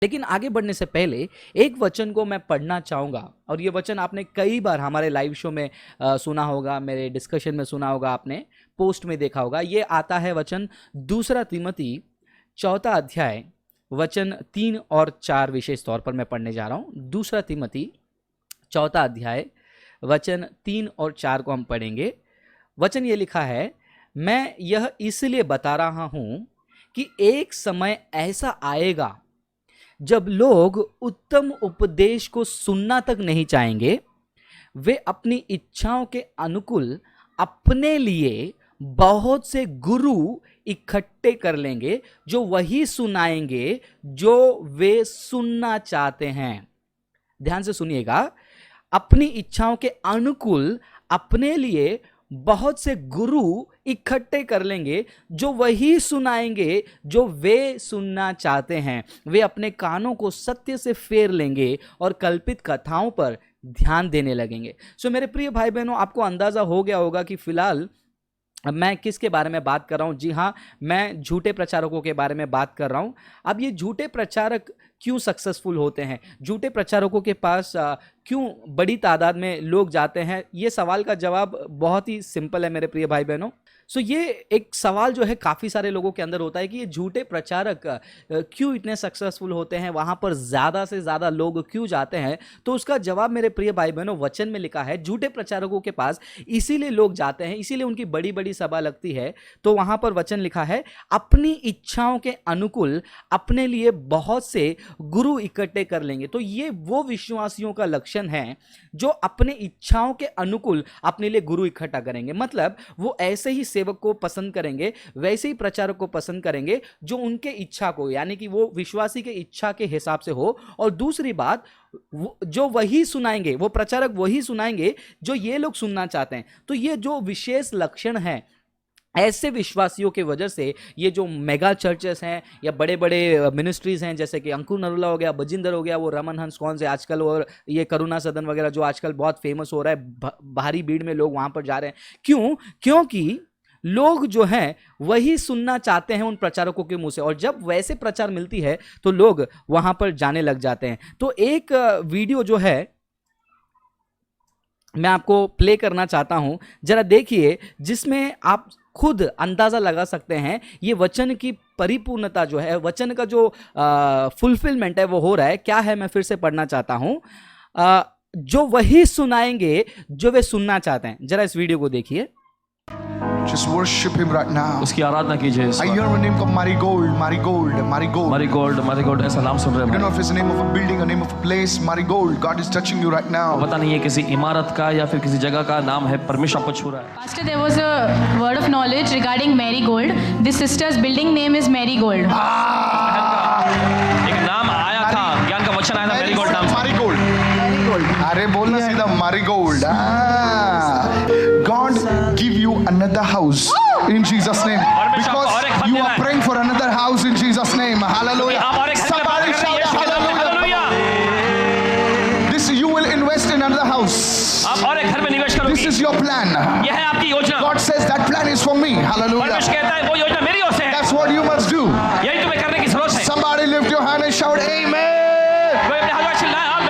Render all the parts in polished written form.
लेकिन आगे बढ़ने से पहले एक वचन को मैं पढ़ना चाहूँगा, और ये वचन आपने कई बार हमारे लाइव शो में सुना होगा, मेरे डिस्कशन में सुना होगा, आपने पोस्ट में देखा होगा। ये आता है वचन दूसरा तिमोथी 4 अध्याय वचन 3 और 4 विशेष तौर पर मैं पढ़ने जा रहा हूँ। दूसरा तिमोथी 4 अध्याय वचन 3 और 4 को हम पढ़ेंगे। वचन ये लिखा है, मैं यह इसलिए बता रहा हूँ कि एक समय ऐसा आएगा जब लोग उत्तम उपदेश को सुनना तक नहीं चाहेंगे, वे अपनी इच्छाओं के अनुकूल अपने लिए बहुत से गुरु इकट्ठे कर लेंगे, जो वही सुनाएंगे जो वे सुनना चाहते हैं। ध्यान से सुनिएगा, अपनी इच्छाओं के अनुकूल अपने लिए बहुत से गुरु इकट्ठे कर लेंगे, जो वही सुनाएंगे जो वे सुनना चाहते हैं। वे अपने कानों को सत्य से फेर लेंगे और कल्पित कथाओं पर ध्यान देने लगेंगे। सो मेरे प्रिय भाई बहनों, आपको अंदाजा हो गया होगा कि फिलहाल मैं किसके बारे में बात कर रहा हूं। जी हाँ, मैं झूठे प्रचारकों के बारे में बात कर रहा हूं। अब ये झूठे प्रचारक क्यों सक्सेसफुल होते हैं, झूठे प्रचारकों के पास क्यों बड़ी तादाद में लोग जाते हैं, ये सवाल का जवाब बहुत ही सिंपल है मेरे प्रिय भाई बहनों। सो ये एक सवाल जो है काफ़ी सारे लोगों के अंदर होता है कि ये झूठे प्रचारक क्यों इतने सक्सेसफुल होते हैं, वहाँ पर ज़्यादा से ज़्यादा लोग क्यों जाते हैं। तो उसका जवाब मेरे प्रिय भाई बहनों वचन में लिखा है। झूठे प्रचारकों के पास इसीलिए लोग जाते हैं, इसीलिए उनकी बड़ी बड़ी सभा लगती है। तो वहाँ पर वचन लिखा है, अपनी इच्छाओं के अनुकूल अपने लिए बहुत से गुरु इकट्ठे कर लेंगे। तो ये वो विश्वासियों का लक्षण है जो अपने इच्छाओं के अनुकूल अपने लिए गुरु इकट्ठा करेंगे। मतलब वो ऐसे ही सेवक को पसंद करेंगे, वैसे ही प्रचारक को पसंद करेंगे जो उनके इच्छा को, यानी कि वो विश्वासी के इच्छा के हिसाब से हो। और दूसरी बात, जो वही सुनाएंगे, वो प्रचारक वही सुनाएंगे जो ये लोग सुनना चाहते हैं। तो ये जो विशेष लक्षण है, ऐसे विश्वासियों के वजह से ये जो मेगा चर्चेस हैं या बड़े बड़े मिनिस्ट्रीज हैं, जैसे कि अंकुर नरूला हो गया, बजिंदर हो गया, वो रमन हंस कौन से आजकल, और ये करुणा सदन वगैरह जो आजकल बहुत फेमस हो रहा है, भारी भीड़ में लोग वहां पर जा रहे हैं। क्यों? क्योंकि लोग जो हैं वही सुनना चाहते हैं उन प्रचारकों के मुंह से, और जब वैसे प्रचार मिलती है तो लोग वहां पर जाने लग जाते हैं। तो एक वीडियो जो है मैं आपको प्ले करना चाहता हूं, जरा देखिए, जिसमें आप खुद अंदाजा लगा सकते हैं ये वचन की परिपूर्णता जो है, वचन का जो फुलफिलमेंट है वो हो रहा है। क्या है, मैं फिर से पढ़ना चाहता हूं, जो वही सुनाएंगे जो वे सुनना चाहते हैं। जरा इस वीडियो को देखिए। Just worship him right now. उसकी आराधना कीजिए। I hear a name called Marigold, Marigold, Marigold. Marigold, Marigold ऐसा नाम सुन रहे I don't हैं। know if it's the name of a building, a name of a place. Marigold, God is touching you right now. पता नहीं है किसी इमारत का या फिर किसी जगह का नाम है, परमेश्वर आपको छू रहा है। Pastor, there was a word of knowledge regarding Marigold. This sister's building name is Marigold. एक नाम आया था, ज्ञान का वचन आया था मैरीगोल्ड नाम से। Marigold. अरे बोलना सीधा Marigold. God give you another house in Jesus name, because you are praying for another house in Jesus name. Hallelujah. Somebody shout hallelujah. This you will invest in another house. आप और एक घर में निवेश This करोगे। is your plan. यह है आपकी योजना। God says that plan is for me. Hallelujah. परमेश्वर कहता है वो योजना मेरी ओर से है। That's what you must do. यही तुम्हें करने की जरूरत है। Somebody lift your hand and shout amen. कोई अपने हाथ में चिल्लाए आमीन।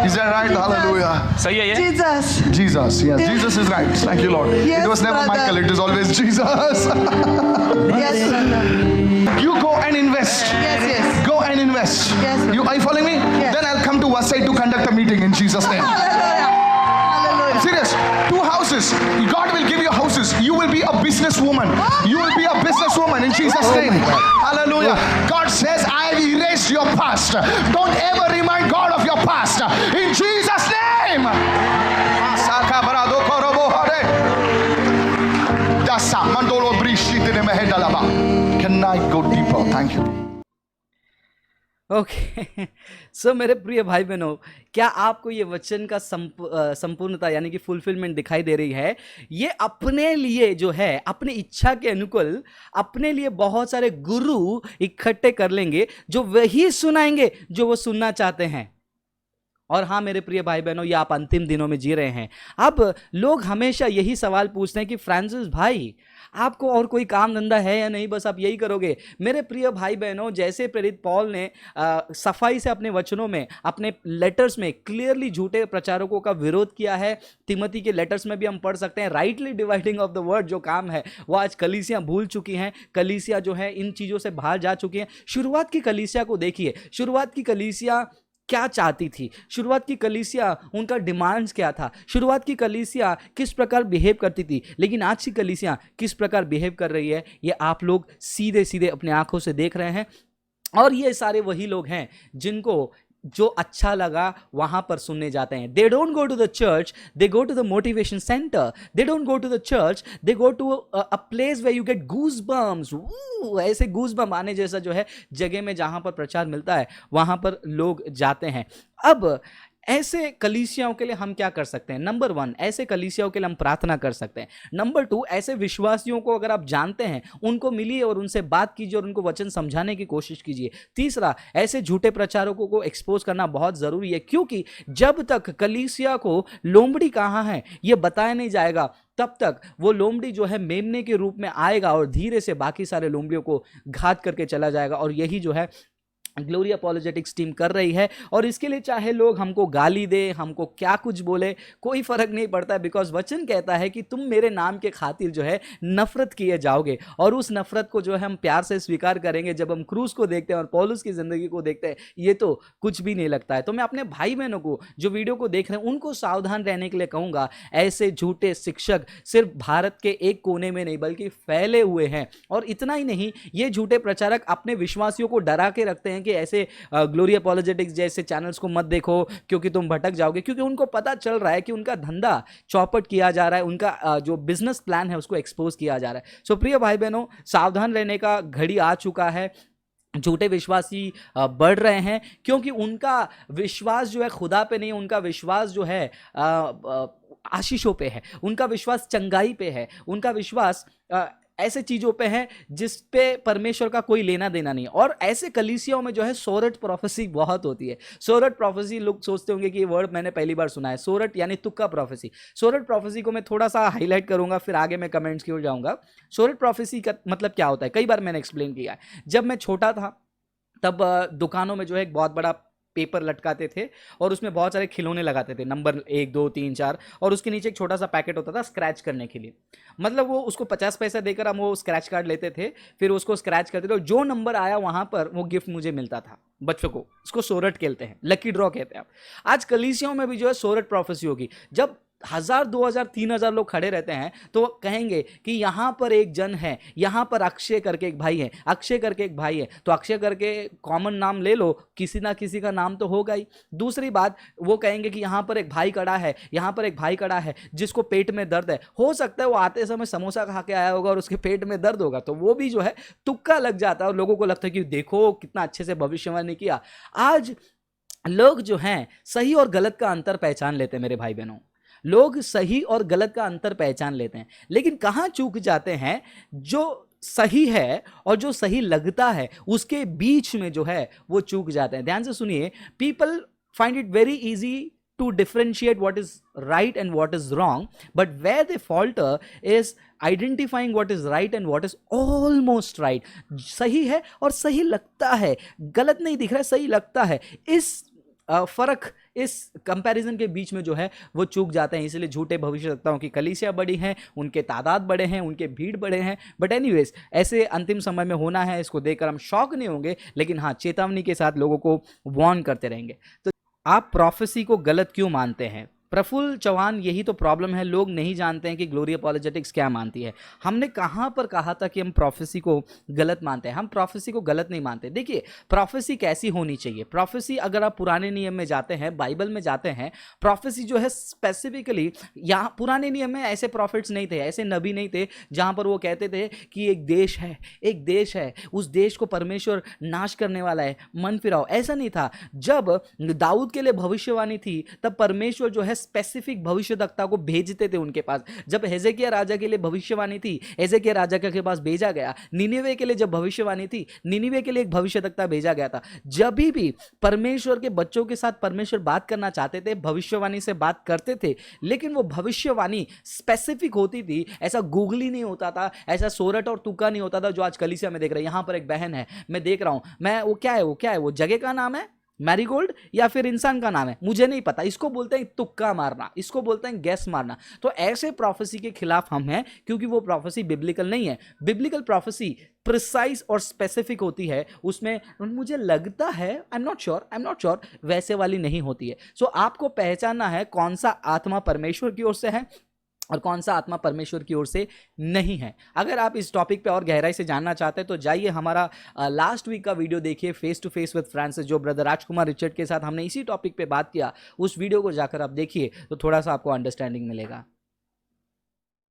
Is that right? Hallelujah. सही है ये? Jesus. Jesus. Yes, Jesus is right. Thank you, Lord. Yes, It was never brother. Michael. It is always Jesus. Yes, brother. You go and invest. Yes, yes. Go and invest. Yes, sir. Are you following me? Yes. Then I'll come to Wasai to conduct a meeting in Jesus' name. Hallelujah. Hallelujah. Serious. 2 houses. God will give you houses. You will be a businesswoman. You will be a businesswoman in Jesus' name. Hallelujah. God says, I have erased your past. Don't ever remind God of your past. In Jesus' name. Can I go deeper? Thank you. Okay so मेरे प्रिय भाई बहनों, क्या आपको ये वचन का संपूर्णता यानी कि फुलफिलमेंट दिखाई दे रही है? ये अपने लिए जो है, अपनी इच्छा के अनुकूल अपने लिए बहुत सारे गुरु इकट्ठे कर लेंगे जो वही सुनाएंगे जो वो सुनना चाहते हैं। और हाँ मेरे प्रिय भाई बहनों, ये आप अंतिम दिनों में जी रहे हैं। अब लोग हमेशा यही सवाल पूछते हैं कि फ्रांसिस भाई आपको और कोई काम धंधा है या नहीं, बस आप यही करोगे। मेरे प्रिय भाई बहनों, जैसे प्रेरित पौल ने सफाई से अपने वचनों में, अपने लेटर्स में क्लियरली झूठे प्रचारकों का विरोध किया है। तिमोथी के लेटर्स में भी हम पढ़ सकते हैं, rightly dividing of the word जो काम है वो आज कलीसियां भूल चुकी हैं। कलीसिया जो है इन चीज़ों से बाहर जा चुकी हैं। शुरुआत की कलीसिया को देखिए, शुरुआत की कलीसिया क्या चाहती थी, शुरुआत की कलीसिया उनका डिमांड्स क्या था, शुरुआत की कलीसिया किस प्रकार बिहेव करती थी, लेकिन आज की कलीसिया किस प्रकार बिहेव कर रही है, ये आप लोग सीधे सीधे अपने आंखों से देख रहे हैं। और ये सारे वही लोग हैं जिनको जो अच्छा लगा वहां पर सुनने जाते हैं। They don't go to the church, they go to the motivation centre. They don't go to the church, they go to a place where you get goosebumps. ऐसे गूज बम आने जैसा जो है जगह में जहां पर प्रचार मिलता है वहां पर लोग जाते हैं। अब ऐसे कलीसियाओं के लिए हम क्या कर सकते हैं? नंबर 1, ऐसे कलीसियाओं के लिए हम प्रार्थना कर सकते हैं। नंबर 2, ऐसे विश्वासियों को अगर आप जानते हैं उनको मिलिए और उनसे बात कीजिए और उनको वचन समझाने की कोशिश कीजिए। तीसरा, ऐसे झूठे प्रचारकों को एक्सपोज करना बहुत ज़रूरी है, क्योंकि जब तक कलीसिया को लोमड़ी कहाँ है ये बताया नहीं जाएगा तब तक वो लोमड़ी जो है मेमने के रूप में आएगा और धीरे से बाकी सारे लोमड़ियों को घात करके चला जाएगा। और यही जो है ग्लोरी अपॉलोजेटिक्स टीम कर रही है। और इसके लिए चाहे लोग हमको गाली दे, हमको क्या कुछ बोले, कोई फर्क नहीं पड़ता, बिकॉज वचन कहता है कि तुम मेरे नाम के खातिर जो है नफरत किए जाओगे, और उस नफरत को जो है हम प्यार से स्वीकार करेंगे। जब हम क्रूस को देखते हैं और पौलुस की जिंदगी को देखते हैं, ये तो कुछ भी नहीं लगता है। तो मैं अपने भाई बहनों को जो वीडियो को देख रहे हैं उनको सावधान रहने के लिए कहूंगा। ऐसे झूठे शिक्षक सिर्फ भारत के एक कोने में नहीं बल्कि फैले हुए हैं। और इतना ही नहीं, ये झूठे प्रचारक अपने विश्वासियों को डरा के रखते हैं कि ऐसे ग्लोरी अपॉलोजेटिक्स जैसे चैनल्स को मत देखो क्योंकि तुम भटक जाओगे, क्योंकि उनको पता चल रहा है कि उनका धंधा चौपट किया जा रहा है, उनका जो बिजनेस प्लान है उसको एक्सपोज किया जा रहा है। सो प्रिय भाई बहनों, सावधान रहने का घड़ी आ चुका है। झूठे विश्वासी बढ़ रहे हैं क्योंकि उनका विश्वास जो है खुदा पे नहीं, उनका विश्वास जो है आशीषों पे है, उनका विश्वास चंगाई पे है, उनका विश्वास ऐसे चीज़ों पे है जिस पे परमेश्वर का कोई लेना देना नहीं। और ऐसे कलीसियाओं में जो है सोरठ प्रोफेसी बहुत होती है। सोरठ प्रोफेसी, लोग सोचते होंगे कि ये वर्ड मैंने पहली बार सुना है। सोरठ यानी तुक्का प्रोफेसी। सोरठ प्रोफेसी को मैं थोड़ा सा हाईलाइट करूंगा, फिर आगे मैं कमेंट्स की ओर जाऊंगा। सोरठ प्रोफेसी का मतलब क्या होता है, कई बार मैंने एक्सप्लेन किया है। जब मैं छोटा था तब दुकानों में जो है एक बहुत बड़ा पेपर लटकाते थे और उसमें बहुत सारे खिलौने लगाते थे, नंबर 1 2 3 4, और उसके नीचे एक छोटा सा पैकेट होता था स्क्रैच करने के लिए। मतलब वो उसको 50 पैसा देकर हम वो स्क्रैच कार्ड लेते थे, फिर उसको स्क्रैच करते थे और जो नंबर आया वहां पर वो गिफ्ट मुझे मिलता था। बच्चों को इसको सोरठ कहते हैं, लकी ड्रॉ कहते हैं। आज कलीसियाओं में भी जो है सोरठ प्रोफेसी होगी। जब 1000 2000 3000 लोग खड़े रहते हैं तो कहेंगे कि यहाँ पर एक जन है, यहाँ पर अक्षय करके एक भाई है, अक्षय करके एक भाई है। तो अक्षय करके कॉमन नाम ले लो, किसी ना किसी का नाम तो होगा ही। दूसरी बात, वो कहेंगे कि यहाँ पर एक भाई खड़ा है, यहाँ पर एक भाई खड़ा है जिसको पेट में दर्द है। हो सकता है वो आते समय समोसा खा के आया होगा और उसके पेट में दर्द होगा, तो वो भी जो है तुक्का लग जाता है और लोगों को लगता है कि देखो कितना अच्छे से भविष्यवाणी किया। आज लोग जो हैं सही और गलत का अंतर पहचान लेते हैं। मेरे भाई बहनों, लोग सही और गलत का अंतर पहचान लेते हैं, लेकिन कहाँ चूक जाते हैं? जो सही है और जो सही लगता है उसके बीच में जो है वो चूक जाते हैं। ध्यान से सुनिए, people find it very easy to differentiate what is right and what is wrong, but where they falter is identifying what is right and what is almost right. सही है और सही लगता है, गलत नहीं दिख रहा है, सही लगता है। इस फर्क, इस कंपैरिजन के बीच में जो है वो चूक जाते हैं। इसलिए झूठे भविष्यवक्ताओं की कलीसिया बड़ी हैं, उनके तादाद बड़े हैं, उनके भीड़ बड़े हैं। बट एनीवेज, ऐसे अंतिम समय में होना है, इसको देखकर हम शॉक नहीं होंगे, लेकिन हाँ चेतावनी के साथ लोगों को वार्न करते रहेंगे। तो आप प्रोफेसी को गलत क्यों मानते हैं? प्रफुल्ल चौहान, यही तो प्रॉब्लम है, लोग नहीं जानते हैं कि ग्लोरी अपॉलोजेटिक्स क्या मानती है। हमने कहाँ पर कहा था कि हम प्रोफेसी को गलत मानते हैं? हम प्रोफेसी को गलत नहीं मानते। देखिए, प्रोफेसी कैसी होनी चाहिए? प्रोफेसी, अगर आप पुराने नियम में जाते हैं, बाइबल में जाते हैं, प्रोफेसी जो है स्पेसिफिकली, यहाँ पुराने नियम में ऐसे प्रॉफिट्स नहीं थे, ऐसे नबी नहीं थे जहाँ पर वो कहते थे कि एक देश है, एक देश है, उस देश को परमेश्वर नाश करने वाला है, मन फिराओ। ऐसा नहीं था। जब दाऊद के लिए भविष्यवाणी थी तब परमेश्वर जो है स्पेसिफिक भविष्यवक्ता को भेजते थे उनके पास। जब हेजेकिया राजा के लिए भविष्यवाणी थी, हेजेकिया राजा के पास भेजा गया। निनिवे के लिए जब भविष्यवाणी थी, निनिवे के लिए एक भविष्यवक्ता भेजा गया था। जब भी परमेश्वर के बच्चों के साथ परमेश्वर बात करना चाहते थे, भविष्यवाणी से बात करते थे, लेकिन वो भविष्यवाणी स्पेसिफिक होती थी। ऐसा गूगली नहीं होता था, ऐसा सोरठ और तुक्का नहीं होता था जो आज कलीसिया में देख रहे हैं। यहां पर एक बहन है, मैं देख रहा हूं, मैं वो क्या है, वो जगह का नाम है मैरीगोल्ड या फिर इंसान का नाम है, मुझे नहीं पता। इसको बोलते हैं तुक्का मारना, इसको बोलते हैं गैस मारना। तो ऐसे प्रोफेसी के खिलाफ हम हैं, क्योंकि वो प्रोफेसी बिब्लिकल नहीं है। बिब्लिकल प्रोफेसी प्रिसाइज और स्पेसिफिक होती है, उसमें मुझे लगता है, आई एम नॉट श्योर, वैसे वाली नहीं होती है। सो आपको पहचानना है कौन सा आत्मा परमेश्वर की ओर से है और कौन सा आत्मा परमेश्वर की ओर से नहीं है। अगर आप इस टॉपिक पे और गहराई से जानना चाहते हैं तो जाइए हमारा लास्ट वीक का वीडियो देखिए, face to face with Francis, जो ब्रदर राजकुमार रिचर्ड के साथ हमने इसी टॉपिक पे बात किया। उस वीडियो को जाकर आप देखिए तो थोड़ा सा आपको अंडरस्टैंडिंग मिलेगा।